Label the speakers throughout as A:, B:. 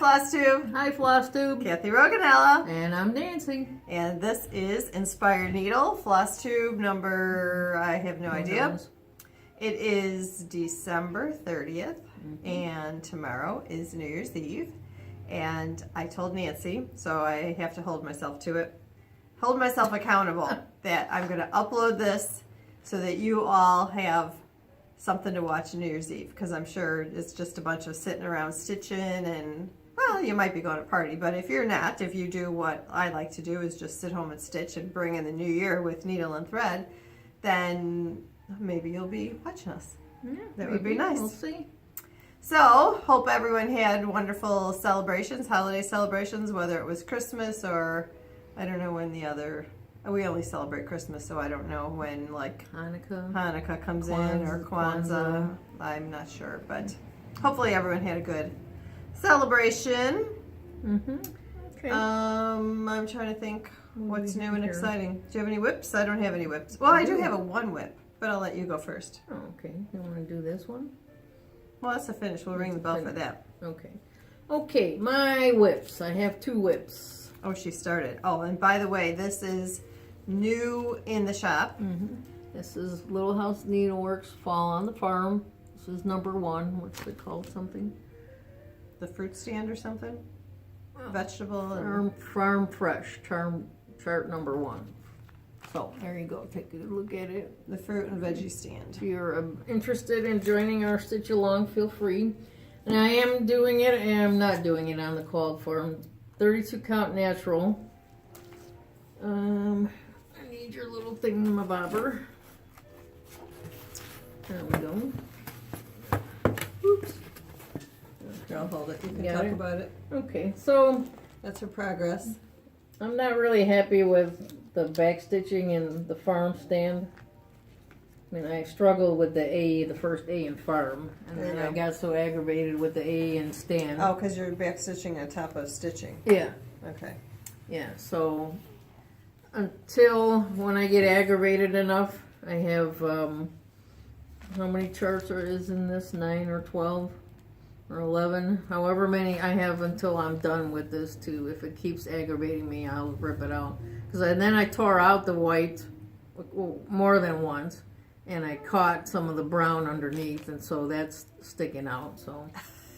A: Flosstube.
B: Hi, Flosstube.
A: Kathy Roganella.
B: And I'm Nancy.
A: And this is Inspired Needle, Flosstube number, I have no idea. It is December 30th, and tomorrow is New Year's Eve. And I told Nancy, so I have to hold myself to it, hold myself accountable, that I'm going to upload this so that you all have something to watch New Year's Eve, because I'm sure it's just a bunch of sitting around stitching and, well, you might be going to party, but if you're not, if you do what I like to do is just sit home and stitch and bring in the new year with needle and thread, then maybe you'll be watching us.
B: Yeah,
A: that would be nice.
B: We'll see.
A: So, hope everyone had wonderful celebrations, holiday celebrations, whether it was Christmas or, I don't know when the other, we only celebrate Christmas, so I don't know when, like, Hanukkah comes in, or Kwanzaa. I'm not sure, but hopefully everyone had a good celebration.
B: Okay.
A: I'm trying to think what's new and exciting. Do you have any whips? I don't have any whips. Well, I do have one whip, but I'll let you go first.
B: Oh, okay. You want to do this one?
A: Well, that's a finish. We'll ring the bell for that.
B: Okay. Okay, my whips. I have two whips.
A: Oh, she started. Oh, and by the way, this is new in the shop.
B: This is Little House Needleworks Fall on the Farm. This is number 1. What's it called? Something?
A: The fruit stand or something? Vegetable
B: and Farm Fresh. Chart number 1. So there you go. Take a good look at it.
A: The fruit and veggie stand.
B: If you're interested in joining our Stitch Along, feel free. And I am doing it, and I'm not doing it on the coiled form. 32 count natural. I need your little thingamabobber. There we go. Oops.
A: Here, I'll hold it. You can
B: Got
A: talk
B: it?
A: about it.
B: Okay, so
A: That's her progress.
B: I'm not really happy with the back stitching in the farm stand. I mean, I struggled with the first A in farm, and then I got so aggravated with the A in stand.
A: Oh, because you're back stitching on top of stitching.
B: Yeah.
A: Okay.
B: Yeah, so until when I get aggravated enough, I have, how many charts is in this? 9 or 12 or 11? However many I have until I'm done with this too. If it keeps aggravating me, I'll rip it out. Because then I tore out the white more than once, and I caught some of the brown underneath, and so that's sticking out, so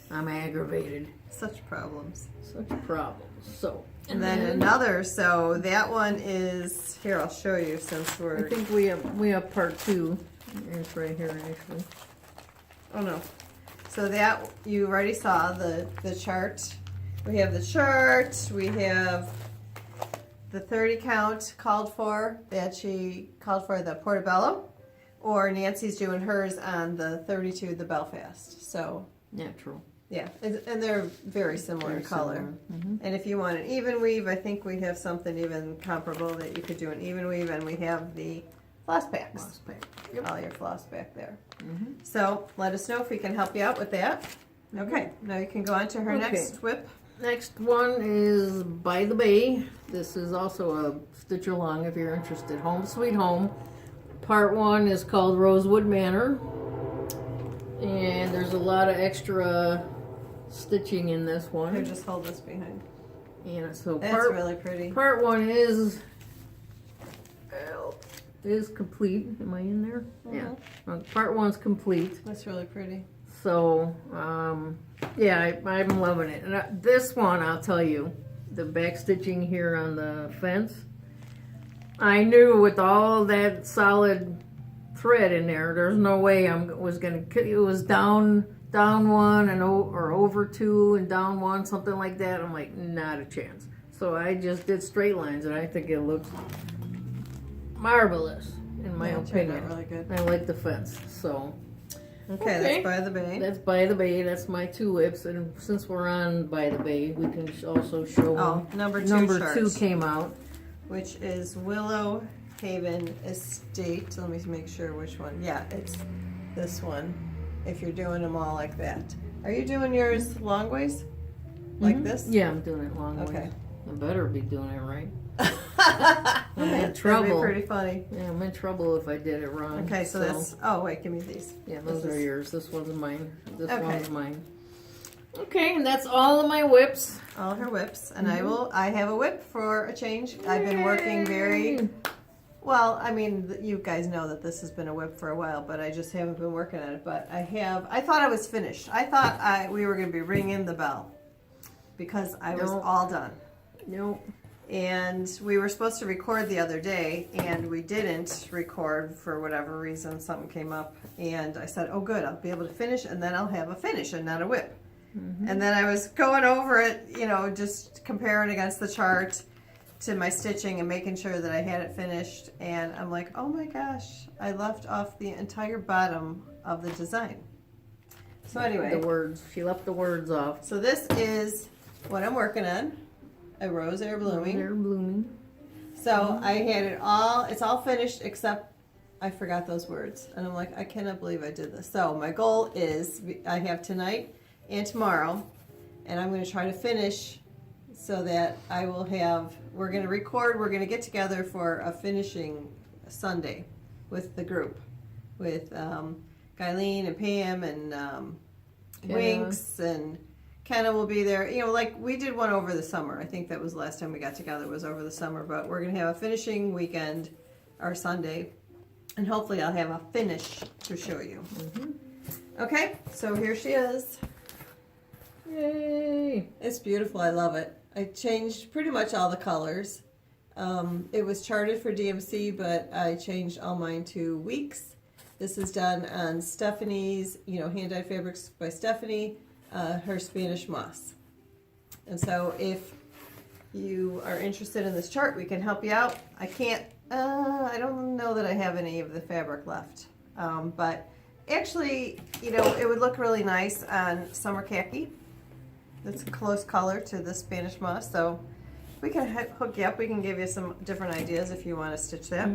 B: I'm aggravated.
A: Such problems.
B: Such problems. So,
A: And then another, so that one is, here, I'll show you since we're...
B: I think we have part 2. It's right here, actually.
A: Oh, no. So that, you already saw the chart. We have the chart, we have the 30 count called for, that she called for the Portobello, or Nancy's doing hers on the 32, the Belfast. So,
B: Natural.
A: yeah, and they're very similar in color. And if you want an even weave, I think we have something even comparable that you could do an even weave, and we have the floss packs.
B: Floss pack.
A: All your floss back there. So let us know if we can help you out with that. Okay, now you can go on to her next whip.
B: Next one is By the Bay. This is also a Stitch Along if you're interested. Home Sweet Home. Part 1 is called Rosewood Manor. And there's a lot of extra stitching in this one.
A: Here, just hold this behind.
B: Yeah, so
A: That's really pretty.
B: Part 1 is complete. Am I in there? Yeah. Part 1's complete.
A: That's really pretty.
B: So, yeah, I'm loving it. And this one, I'll tell you, the back stitching here on the fence, I knew with all that solid thread in there, there's no way it was down one and or over 2 and down 1, something like that. I'm like, not a chance. So I just did straight lines, and I think it looks marvelous in my opinion.
A: Really good.
B: I like the fence. So
A: okay, that's By the Bay.
B: That's By the Bay. That's my 2 whips, and since we're on By the Bay, we can also show
A: number 2
B: number 2 came out,
A: which is Willow Haven Estate. Let me make sure which one. Yeah, it's this one. If you're doing them all like that, are you doing yours long ways, like this?
B: Yeah, I'm doing it long ways.
A: Okay.
B: I better be doing it right. I'm in trouble.
A: That'd be pretty funny.
B: Yeah, I'm in trouble if I did it wrong.
A: Okay, so that's, oh wait, give me these.
B: Yeah, those are yours. This one's mine. This one's mine. Okay, and that's all of my whips.
A: All her whips, and I have a whip for a change. I've been working very well. I mean, you guys know that this has been a whip for a while, but I just haven't been working on it. But I thought I was finished. I thought we were going to be ringing the bell because I was all done.
B: Nope.
A: And we were supposed to record the other day, and we didn't record for whatever reason. Something came up, and I said, oh good, I'll be able to finish, and then I'll have a finish and not a whip. And then I was going over it, you know, just comparing against the chart to my stitching and making sure that I had it finished. And I'm like, oh my gosh, I left off the entire bottom of the design. So anyway.
B: The words. She left the words off.
A: So this is what I'm working on. A Rose Air Blooming.
B: They're blooming.
A: So I had it all, it's all finished except I forgot those words. And I'm like, I cannot believe I did this. So my goal is, I have tonight and tomorrow, and I'm going to try to finish so that I will have, we're going to record, we're going to get together for a finishing Sunday with the group, with Guyleen and Pam and Winks, and Kenna will be there. You know, like we did one over the summer. I think that was the last time we got together, was over the summer, but we're going to have a finishing weekend, our Sunday, and hopefully I'll have a finish to show you. Okay, so here she is.
B: Yay!
A: It's beautiful. I love it. I changed pretty much all the colors. It was charted for DMC, but I changed all mine to weeks. This is done on Stephanie's, you know, Hand Dyed Fabrics by Stephanie, her Spanish moss. And so if you are interested in this chart, we can help you out. I can't, I don't know that I have any of the fabric left. But actually, you know, it would look really nice on summer khaki. It's a close color to the Spanish moss, so we can hook you up. We can give you some different ideas if you want to stitch that.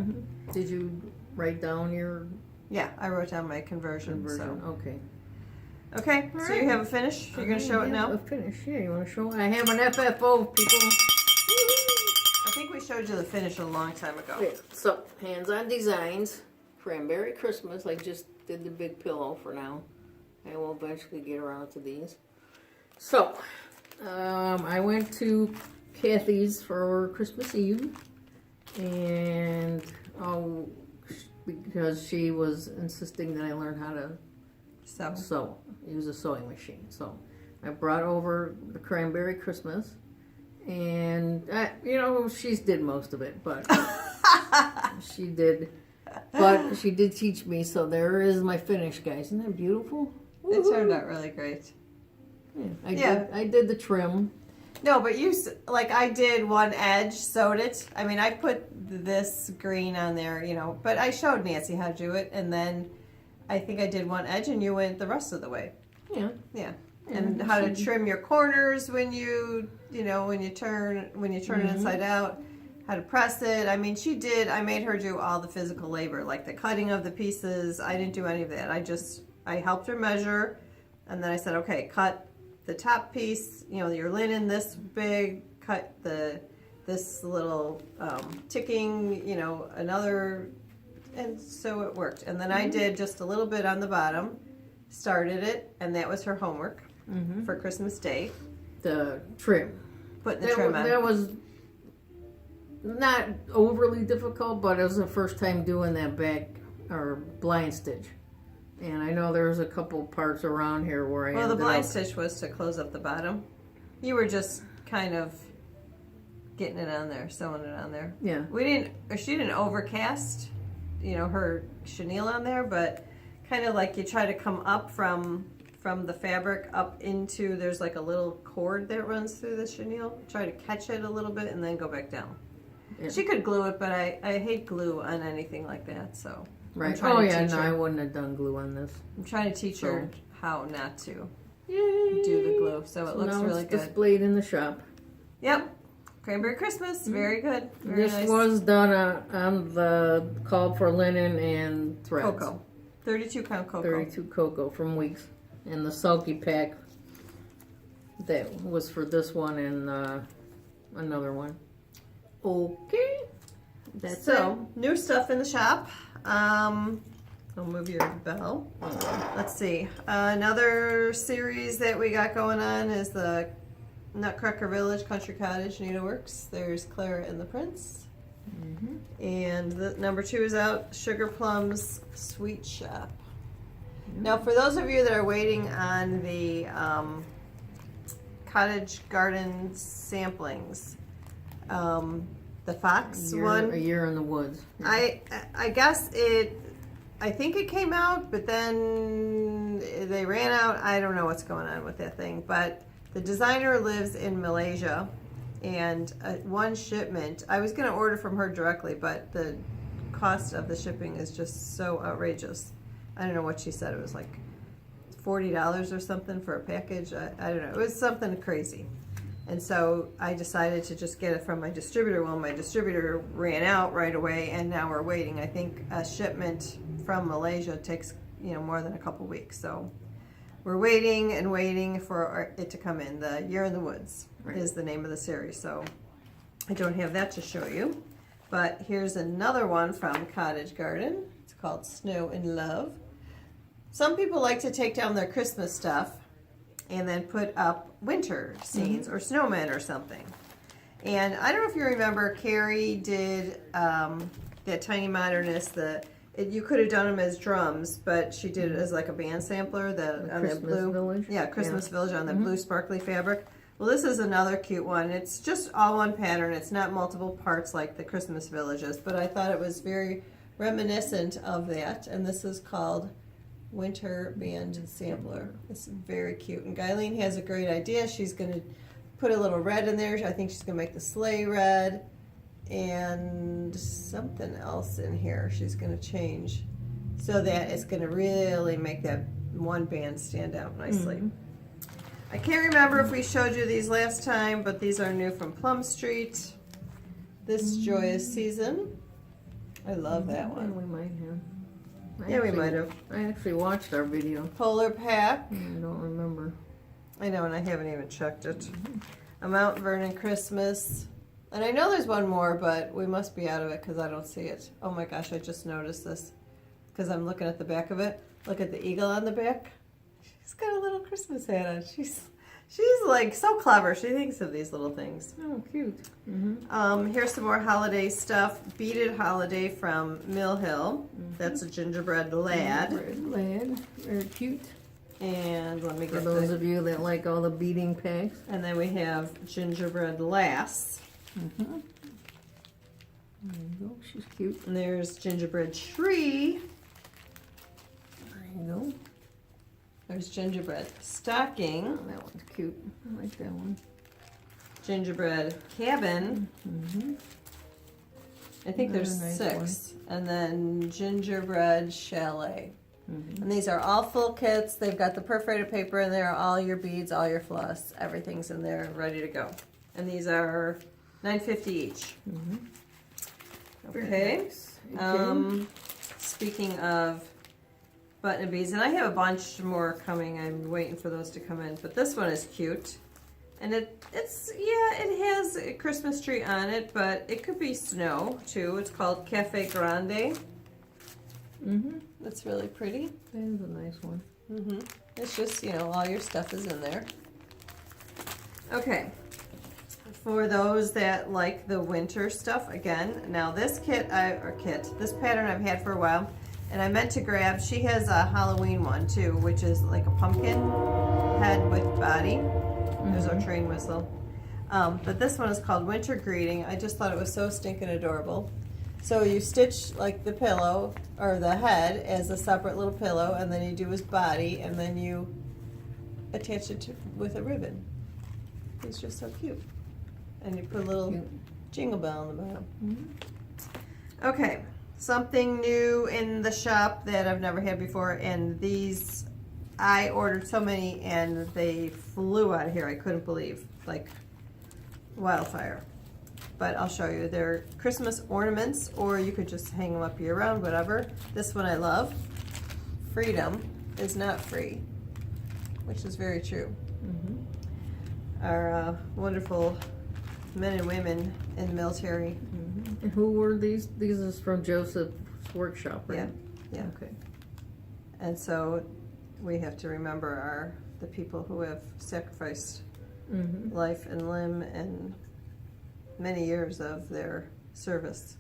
B: Did you write down your
A: Yeah, I wrote down my conversion. So.
B: Okay.
A: Okay, so you have a finish? You're going to show it now?
B: A finish, yeah. You want to show it? I have an FFO, people.
A: I think we showed you the finish a long time ago.
B: Yeah. So, hands-on designs. Cranberry Christmas. I just did the big pillow for now. I will eventually get around to these. So, I went to Kathy's for Christmas Eve, and because she was insisting that I learn how to sew, use a sewing machine. So, I brought over the Cranberry Christmas, and you know, she did most of it, but she did teach me. So there is my finish, guys. Isn't that beautiful?
A: It turned out really great.
B: Yeah, I did the trim.
A: No, but you, like I did one edge, sewed it. I mean, I put this green on there, you know, but I showed Nancy how to do it, and then I think I did one edge and you went the rest of the way.
B: Yeah.
A: Yeah. And how to trim your corners when you turn it inside out, how to press it. I mean, I made her do all the physical labor, like the cutting of the pieces. I didn't do any of that. I helped her measure, and then I said, okay, cut the top piece, you know, your linen this big, cut this little ticking, you know, another, and so it worked. And then I did just a little bit on the bottom, started it, and that was her homework for Christmas Day.
B: The trim.
A: Putting the trim on.
B: That was not overly difficult, but it was the first time doing that back or blind stitch. And I know there's a couple parts around here where
A: Well, the blind stitch was to close up the bottom. You were just kind of getting it on there, sewing it on there.
B: Yeah.
A: She didn't overcast, you know, her chenille on there, but kind of like you try to come up from the fabric up into, there's like a little cord that runs through the chenille. Try to catch it a little bit and then go back down. Yeah. She could glue it, but I hate glue on anything like that, so.
B: Right. Oh yeah, no, I wouldn't have done glue on this.
A: I'm trying to teach her how not to do the glue, so it looks really good.
B: Displayed in the shop.
A: Yep. Cranberry Christmas, very good. Very
B: this
A: nice.
B: was done on the called for linen and threads.
A: Cocoa. 32 pound cocoa.
B: 32 cocoa from Weeks. And the sulky pack that was for this one and another one. Okay.
A: That's so, new stuff in the shop. I'll move your bell. Let's see. Another series that we got going on is the Nutcracker Village Country Cottage Needleworks. There's Clara and the Prince. And the number 2 is out, Sugar Plum's Sweet Shop. Now, for those of you that are waiting on the Cottage Garden samplings, the Fox one,
B: A Year in the Woods.
A: I guess I think it came out, but then they ran out. I don't know what's going on with that thing, but the designer lives in Malaysia, and one shipment, I was going to order from her directly, but the cost of the shipping is just so outrageous. I don't know what she said. It was like $40 or something for a package. I don't know. It was something crazy. And so I decided to just get it from my distributor. Well, my distributor ran out right away, and now we're waiting. I think a shipment from Malaysia takes, more than a couple weeks. So we're waiting and waiting for it to come in. The Year in the Woods is the name of the series. So I don't have that to show you. But here's another one from Cottage Garden. It's called Snow in Love. Some people like to take down their Christmas stuff and then put up winter scenes or snowmen or something. And I don't know if you remember, Carrie did that Tiny Modernist. You could have done them as drums, but she did it as like a band sampler. On
B: Christmas
A: that blue
B: Village?
A: Yeah, Christmas Village on the blue sparkly fabric. Well, this is another cute one. It's just all one pattern. It's not multiple parts like the Christmas Villages, but I thought it was very reminiscent of that. And this is called Winter Band Sampler. It's very cute. And Guyleen has a great idea. She's going to put a little red in there. I think she's going to make the sleigh red and something else in here she's going to change so that it's going to really make that one band stand out nicely. I can't remember if we showed you these last time, but these are new from Plum Street. This Joyous Season. I love that one.
B: We might have.
A: We might have.
B: I actually watched our video.
A: Polar Pack.
B: I don't remember.
A: I know, and I haven't even checked it. A Mount Vernon Christmas. And I know there's one more, but we must be out of it because I don't see it. Oh my gosh, I just noticed this because I'm looking at the back of it. Look at the eagle on the back. She's got a little Christmas hat on. She's like so clever. She thinks of these little things.
B: Oh, cute.
A: Here's some more holiday stuff. Beaded Holiday from Mill Hill. That's a gingerbread lad.
B: Lad. Very cute.
A: And let me
B: For
A: get
B: those of you that like all the beading packs.
A: And then we have Gingerbread Lass.
B: There you go. She's cute.
A: And there's Gingerbread Tree.
B: There you go.
A: There's Gingerbread Stocking.
B: Oh, that one's cute. I like that one.
A: Gingerbread Cabin. I think there's
B: Nice
A: 6. And then Gingerbread Chalet. And these are all full kits. They've got the perforated paper in there, all your beads, all your floss. Everything's in there ready to go. And these are $9.50 each. Okay. Speaking of button beads, and I have a bunch more coming. I'm waiting for those to come in. But this one is cute. And it has a Christmas tree on it, but it could be snow too. It's called Cafe Grande. That's really pretty.
B: That is a nice one.
A: It's just, all your stuff is in there. Okay. For those that like the winter stuff, again, now this this pattern I've had for a while, and I meant to grab, she has a Halloween one too, which is like a pumpkin head with body. There's our train whistle. But this one is called Winter Greeting. I just thought it was so stinking adorable. So you stitch like the pillow or the head as a separate little pillow, and then you do his body, and then you attach it with a ribbon. It's just so cute. And you put a little jingle bell on the bottom. Okay, something new in the shop that I've never had before, and these, I ordered so many and they flew out of here. I couldn't believe, like wildfire. But I'll show you. They're Christmas ornaments, or you could just hang them up year round, whatever. This one I love. Freedom is not free, which is very true. Our wonderful men and women in the military.
B: And who were these? These is from Joseph's workshop, right?
A: Yeah.
B: Okay.
A: And so we have to remember the people who have sacrificed life and limb and many years of their service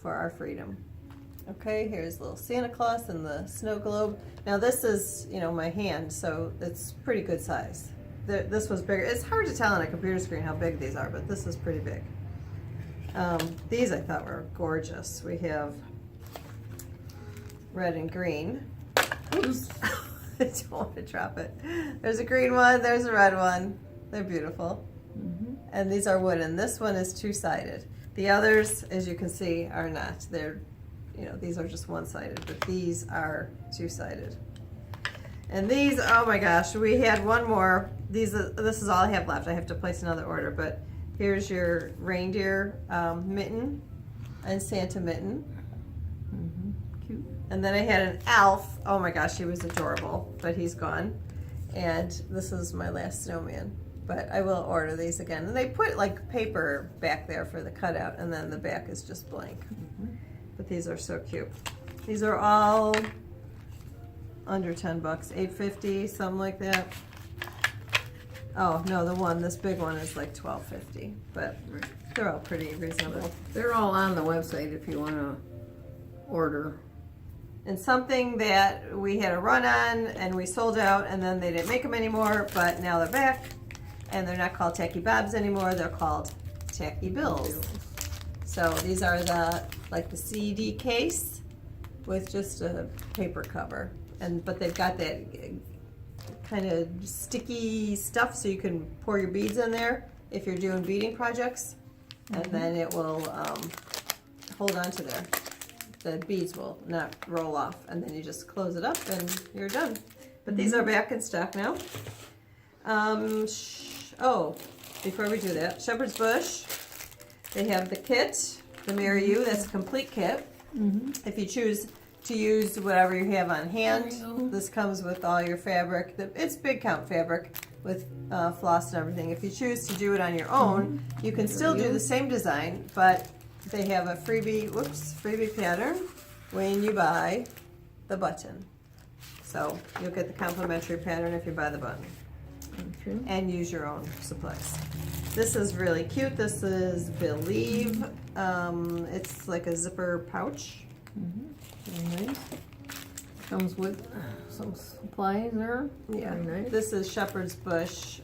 A: for our freedom. Okay, here's little Santa Claus and the snow globe. Now this is, my hand, so it's pretty good size. This was bigger. It's hard to tell on a computer screen how big these are, but this is pretty big. These I thought were gorgeous. We have red and green. Oops. I don't want to drop it. There's a green one, there's a red one. They're beautiful. And these are wooden. This one is two-sided. The others, as you can see, are not. They're, these are just one-sided, but these are two-sided. And these, oh my gosh, we had one more. This is all I have left. I have to place another order, but here's your reindeer mitten and Santa mitten. Cute. And then I had an elf. Oh my gosh, he was adorable, but he's gone. And this is my last snowman. But I will order these again. And they put like paper back there for the cutout, and then the back is just blank. But these are so cute. These are all under 10 bucks, $8.50, something like that. Oh no, this big one is like $12.50, but they're all pretty reasonable.
B: They're all on the website if you want to order.
A: And something that we had a run on and we sold out, and then they didn't make them anymore, but now they're back, and they're not called Tacky Bobs anymore. They're called Tacky Bills. So these are the CD case with just a paper cover, but they've got that kind of sticky stuff so you can pour your beads in there if you're doing beading projects, and then it will hold on to there. The beads will not roll off, and then you just close it up and you're done. But these are back in stock now. Before we do that, Shepherd's Bush, they have the kit, the Marry You, that's a complete kit. If you choose to use whatever you have on hand, this comes with all your fabric. It's big count fabric with floss and everything. If you choose to do it on your own, you can still do the same design, but they have a freebie pattern when you buy the button. So you'll get the complimentary pattern if you buy the button. And use your own supplies. This is really cute. This is Believe. It's like a zipper pouch.
B: Very nice. Comes with some supplies there.
A: Yeah.
B: Very nice.
A: This is Shepherd's Bush,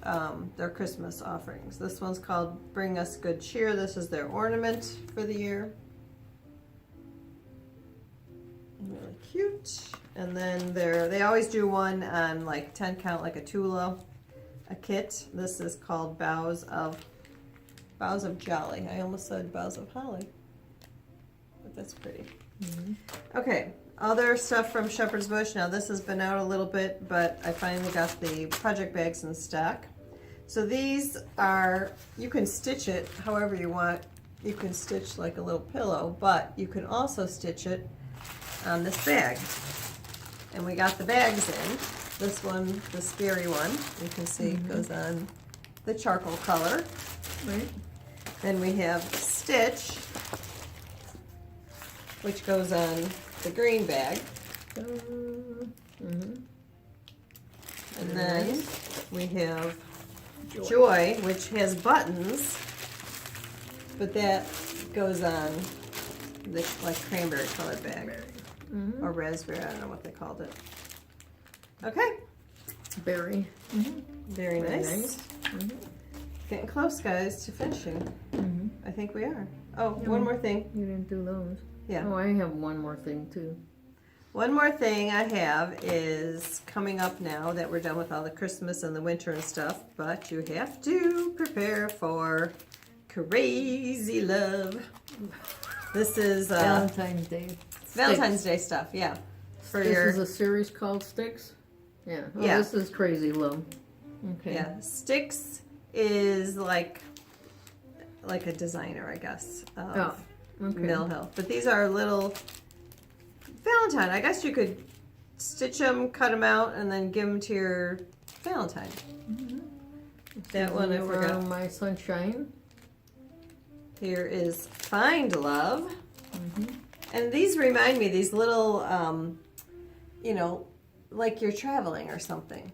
A: their Christmas offerings. This one's called Bring Us Good Cheer. This is their ornament for the year. Really cute. And then they always do one on like 10 count, like a Tula, a kit. This is called Boughs of Jolly. I almost said Boughs of Holly, but that's pretty. Okay, other stuff from Shepherd's Bush. Now this has been out a little bit, but I finally got the project bags in stock. So these are, you can stitch it however you want. You can stitch like a little pillow, but you can also stitch it on this bag. And we got the bags in. This one, the scary one, you can see goes on the charcoal color.
B: Right.
A: Then we have Stitch, which goes on the green bag. And then we have Joy, which has buttons, but that goes on this like cranberry colored bag. Or raspberry, I don't know what they called it. Okay.
B: Berry.
A: Very nice. Getting close, guys, to finishing. I think we are. Oh, one more thing.
B: You didn't do those.
A: Yeah.
B: Oh, I have one more thing too.
A: One more thing I have is coming up now that we're done with all the Christmas and the winter and stuff, but you have to prepare for crazy love. This is
B: Valentine's Day.
A: Valentine's Day stuff, yeah. For
B: This
A: your
B: is a series called Sticks? Yeah. Oh,
A: Yeah.
B: This is Crazy Love. Okay.
A: yeah, Sticks is like a designer, I guess, of
B: Okay.
A: Mill Hill. But these are little Valentine. I guess you could stitch them, cut them out, and then give them to your Valentine. That one I forgot.
B: My Sunshine.
A: Here is Find Love. And these remind me, these little you know, like you're traveling or something.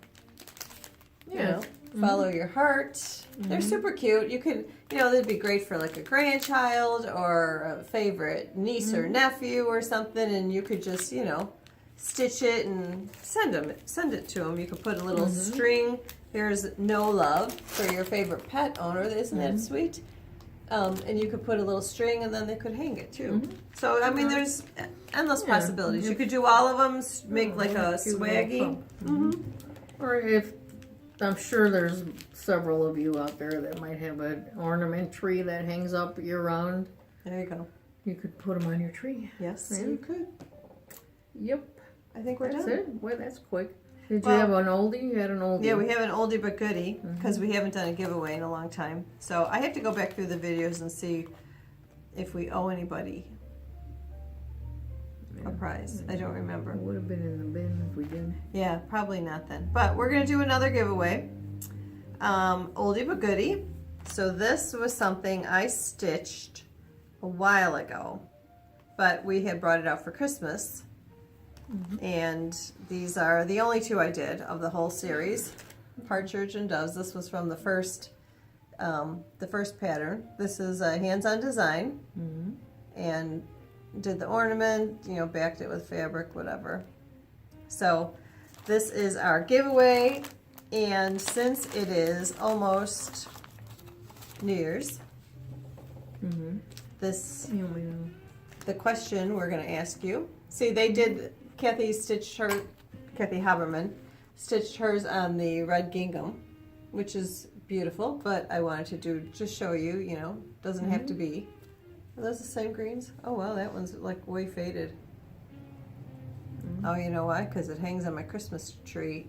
B: Yeah.
A: You know, follow your heart. They're super cute. You could, you know, they'd be great for like a grandchild or a favorite niece or nephew or something, and you could just, you know, stitch it and send it to them. You could put a little string. Here's no love for your favorite pet owner. Isn't that sweet? And you could put a little string, and then they could hang it too. So I mean, there's endless possibilities. You could do all of them. Make like a swaggy.
B: Or if I'm sure there's several of you out there that might have an ornament tree that hangs up year round.
A: There you go.
B: You could put them on your tree.
A: Yes,
B: Yeah.
A: you could.
B: Yep.
A: I think we're
B: That's
A: done.
B: it. Well, that's quick. Did you have an oldie? You had an oldie.
A: Yeah, we have an oldie but goodie because we haven't done a giveaway in a long time. So I have to go back through the videos and see if we owe anybody a prize. I don't remember.
B: It would have been in the bin if we did.
A: Yeah, probably not then. But we're going to do another giveaway. Oldie but goodie. So this was something I stitched a while ago, but we had brought it out for Christmas. And these are the only two I did of the whole series, Partridge and Doves. This was from the first pattern. This is a hands-on design, and did the ornament, you know, backed it with fabric, whatever. So this is our giveaway, and since it is almost New Year's, the question we're going to ask you. See, they did. Kathy Haberman stitched hers on the red gingham, which is beautiful, but I wanted to just show you, you know, doesn't have to be. Are those the same greens? Oh, wow, that one's like way faded. Oh, you know why? Because it hangs on my Christmas tree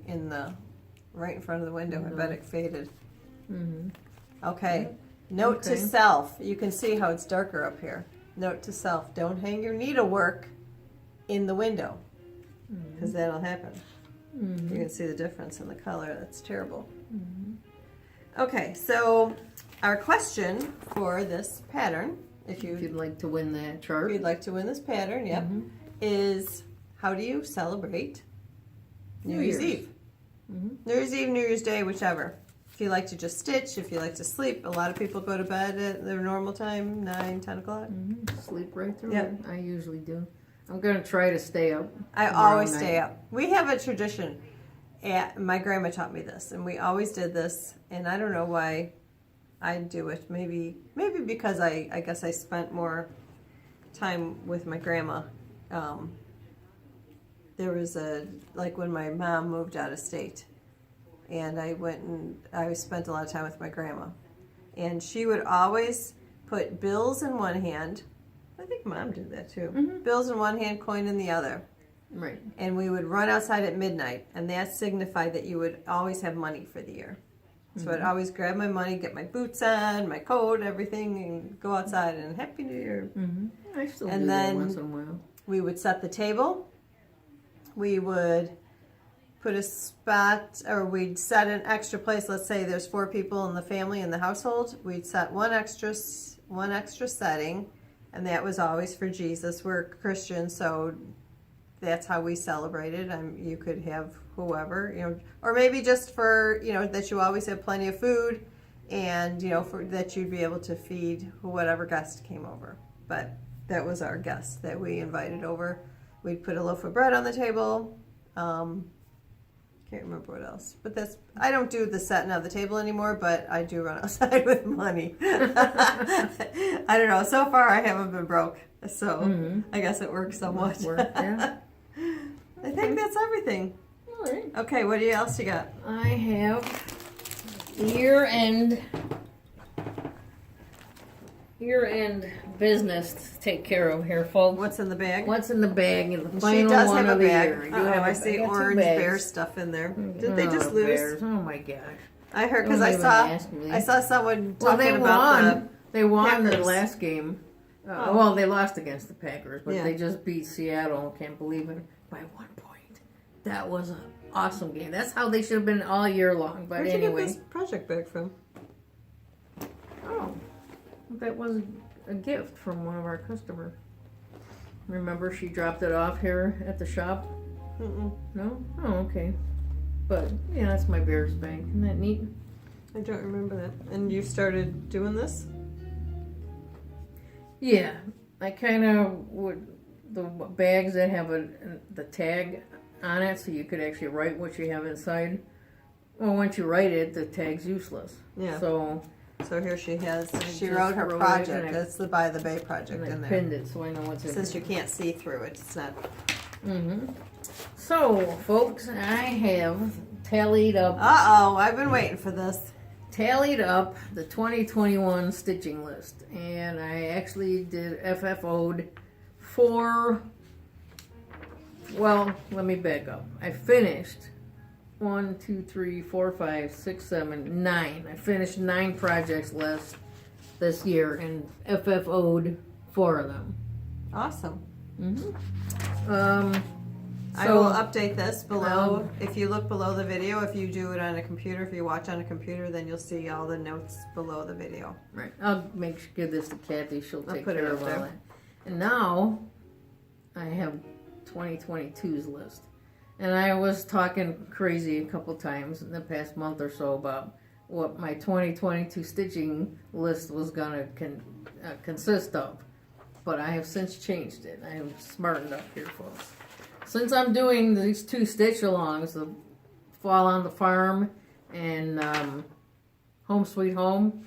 A: right in front of the window. I bet it faded. Okay. Note to self. You can see how it's darker up here. Note to self. Don't hang your needlework in the window, because that'll happen. You can see the difference in the color. That's terrible. Okay, so our question for this pattern, if
B: you'd like to win that chart,
A: if you'd like to win this pattern, is how do you celebrate New Year's Eve? New Year's Eve, New Year's Day, whichever. If you like to just stitch, if you like to sleep, a lot of people go to bed at their normal time, 9, 10 o'clock.
B: Sleep right through it. I usually do. I'm going to try to stay up.
A: I always stay up. We have a tradition. My grandma taught me this, and we always did this, and I don't know why I do it. Maybe because I guess I spent more time with my grandma. There was like when my mom moved out of state, and I spent a lot of time with my grandma, and she would always put bills in one hand. I think Mom did that too. Bills in one hand, coin in the other.
B: Right.
A: And we would run outside at midnight, and that signified that you would always have money for the year. So I'd always grab my money, get my boots on, my coat, everything, and go outside and Happy New Year.
B: I still do that once in a while.
A: We would set the table. We would put a spot, or we'd set an extra place. Let's say there's 4 people in the family, in the household. We'd set one extra setting. And that was always for Jesus. We're Christians, so that's how we celebrated. You could have whoever, you know, or maybe just for, you know, that you always have plenty of food, and, you know, that you'd be able to feed whatever guest came over. But that was our guest that we invited over. We'd put a loaf of bread on the table. Can't remember what else. But I don't do the setting of the table anymore, but I do run outside with money. I don't know. So far, I haven't been broke. So I guess it works somewhat.
B: Yeah.
A: I think that's everything.
B: All right.
A: Okay, what else you got?
B: I have year-end business to take care of here, folks.
A: What's in the bag?
B: What's in the bag? And the
A: She
B: final
A: does
B: one
A: have
B: of
A: a
B: the
A: bag.
B: year.
A: I see orange bear stuff in there. Did they just lose?
B: Bears. Oh my gosh!
A: I heard because I saw someone
B: Well,
A: talking about
B: they won the
A: Packers.
B: last game. Well, they lost against the Packers, but
A: Yeah.
B: they just beat Seattle. Can't believe it, by 1 point. That was an awesome game. That's how they should have been all year long. But
A: Where'd
B: anyway,
A: you get this project bag from?
B: oh, that was a gift from one of our customers. Remember, she dropped it off here at the shop. No? Oh, okay. But, yeah, that's my bear's bank. Isn't that neat?
A: I don't remember that. And you started doing this?
B: Yeah. I kind of would, the bags that have the tag on it so you could actually write what you have inside. Well, once you write it, the tag's useless.
A: Yeah.
B: So
A: here she has, she
B: just
A: wrote her
B: wrote it
A: project.
B: and
A: It's the By the Bay project
B: and I
A: in there.
B: pinned it so I know what's in
A: Since
B: there.
A: you can't see through it, it's not.
B: So, folks, I have tallied up
A: I've been waiting for this.
B: the 2021 stitching list, and I actually did FFO'd for, well, let me back up. I finished 1, 2, 3, 4, 5, 6, 7, 9. I finished 9 projects this year and FFO'd 4 of them.
A: Awesome. I
B: So-
A: will update this below. If you look below the video, if you do it on a computer, if you watch on a computer, then you'll see all the notes below the video.
B: Right. I'll give this to Kathy. She'll
A: I'll
B: take
A: put it
B: care
A: up
B: of all
A: there.
B: that. And now I have 2022's list. And I was talking crazy a couple times in the past month or so about what my 2022 stitching list was going to consist of. But I have since changed it. I am smartened up here, folks. Since I'm doing these 2 StitchALongs, the Fall on the Farm and Home Sweet Home,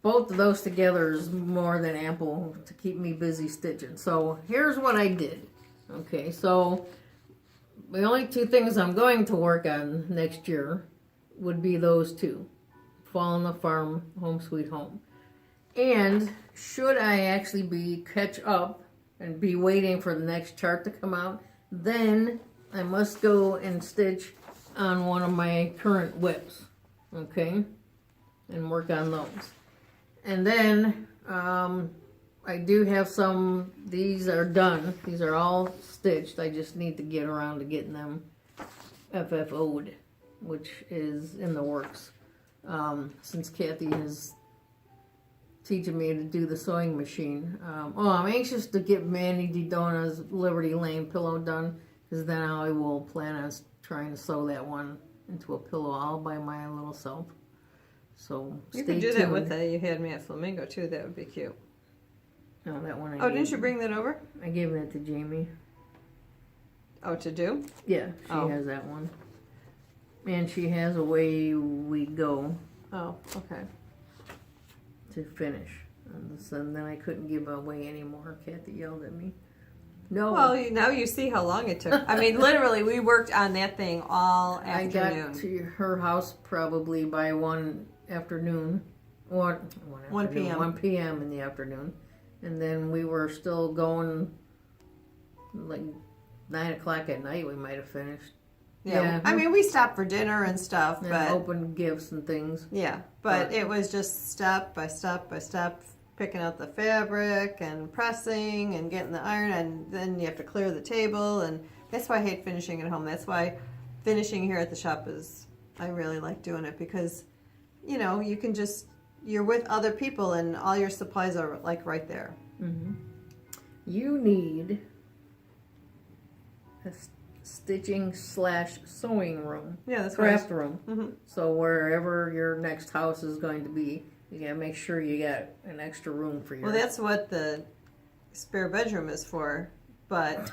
B: both of those together is more than ample to keep me busy stitching. So here's what I did. Okay, so the only 2 things I'm going to work on next year would be those 2. Fall on the Farm, Home Sweet Home. And should I actually catch up and be waiting for the next chart to come out, then I must go and stitch on one of my current whips, okay, and work on those. And then I do have some, these are done, these are all stitched, I just need to get around to getting them FFO'd, which is in the works, since Kathy is teaching me to do the sewing machine. I'm anxious to get Mandy DiDona's Liberty Lane pillow done, because then I will plan on trying to sew that one into a pillow all by my little self. So
A: You
B: stay
A: could do
B: tuned.
A: that with the You Had Me at Flamingo too. That would be cute.
B: No, that one
A: Didn't you bring that over?
B: I gave it to Jamie.
A: Oh, to do?
B: Yeah, she
A: Oh.
B: has that one. And she has Away We Go
A: Oh, okay.
B: to finish. And so then I couldn't give away anymore. Kathy yelled at me. No.
A: Well, now you see how long it took. I mean, literally, we worked on that thing all
B: I
A: afternoon.
B: got to her house probably by 1 afternoon. 1
A: p.m.
B: 1 p.m. in the afternoon. And then we were still going like 9 o'clock at night we might have finished.
A: Yeah. I mean, we stopped for dinner and stuff,
B: And
A: but
B: opened gifts and things.
A: yeah, but it was just step by step by step, picking out the fabric and pressing and getting the iron, and then you have to clear the table, and that's why I hate finishing at home. That's why finishing here at the shop I really like doing it, because you know, you can just, you're with other people and all your supplies are like right there.
B: Mm-hmm. You need a stitching / sewing room.
A: Yeah, that's
B: craft room.
A: Mm-hmm.
B: So wherever your next house is going to be, you gotta make sure you got an extra room for your.
A: Well, that's what the spare bedroom is for, but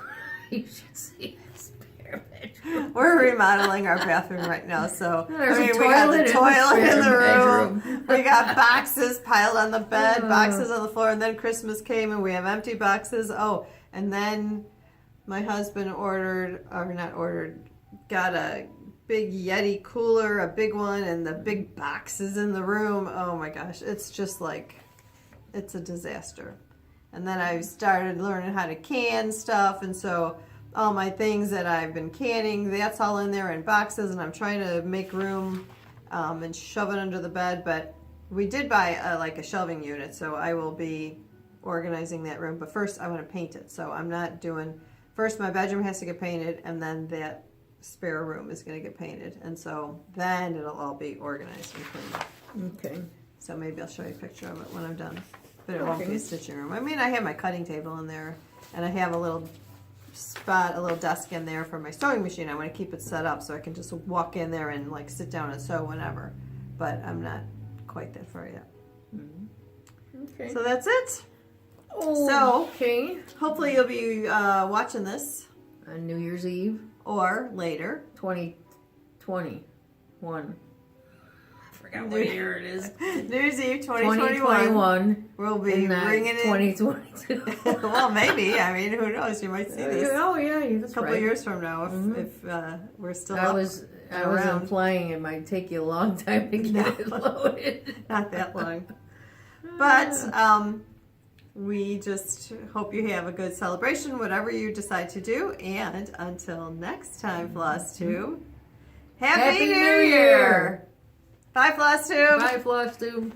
B: You should see the spare bedroom.
A: we're remodeling our bathroom right now, so
B: There's a
A: we got the toilet in the
B: spare
A: room. We got boxes piled on the bed, boxes on the floor, and then Christmas came and we have empty boxes. Oh, and then my husband got a big Yeti cooler, a big one, and the big boxes in the room. Oh my gosh, it's just like, it's a disaster. And then I started learning how to can stuff, and so all my things that I've been canning, that's all in there in boxes, and I'm trying to make room and shove it under the bed. But we did buy like a shelving unit, so I will be organizing that room. But first I want to paint it, so I'm not doing, first my bedroom has to get painted, and then that spare room is going to get painted, and so then it'll all be organized and clean.
B: Okay.
A: So maybe I'll show you a picture of it when I'm done. But it won't be
B: Okay.
A: a stitching room. I mean, I have my cutting table in there, and I have a little spot, a little desk in there for my sewing machine. I want to keep it set up so I can just walk in there and like sit down and sew whenever. But I'm not quite that far yet.
B: Okay.
A: So that's it.
B: Okay.
A: So hopefully you'll be watching this
B: On New Year's Eve,
A: or later.
B: 2021. I forgot
A: New-
B: what year it is.
A: New Year's Eve 2021.
B: 2021.
A: We'll be
B: And not
A: bringing it.
B: 2022.
A: Well, maybe. I mean, who knows? You might see this
B: Oh yeah,
A: a
B: that's
A: couple
B: right.
A: years from now if we're still
B: I
A: up.
B: was
A: around.
B: implying it might take you a long time to get it loaded.
A: Not that long. But we just hope you have a good celebration, whatever you decide to do. And until next time, Flosstube, Happy New Year! Bye, Flosstube!
B: Bye, Flosstube.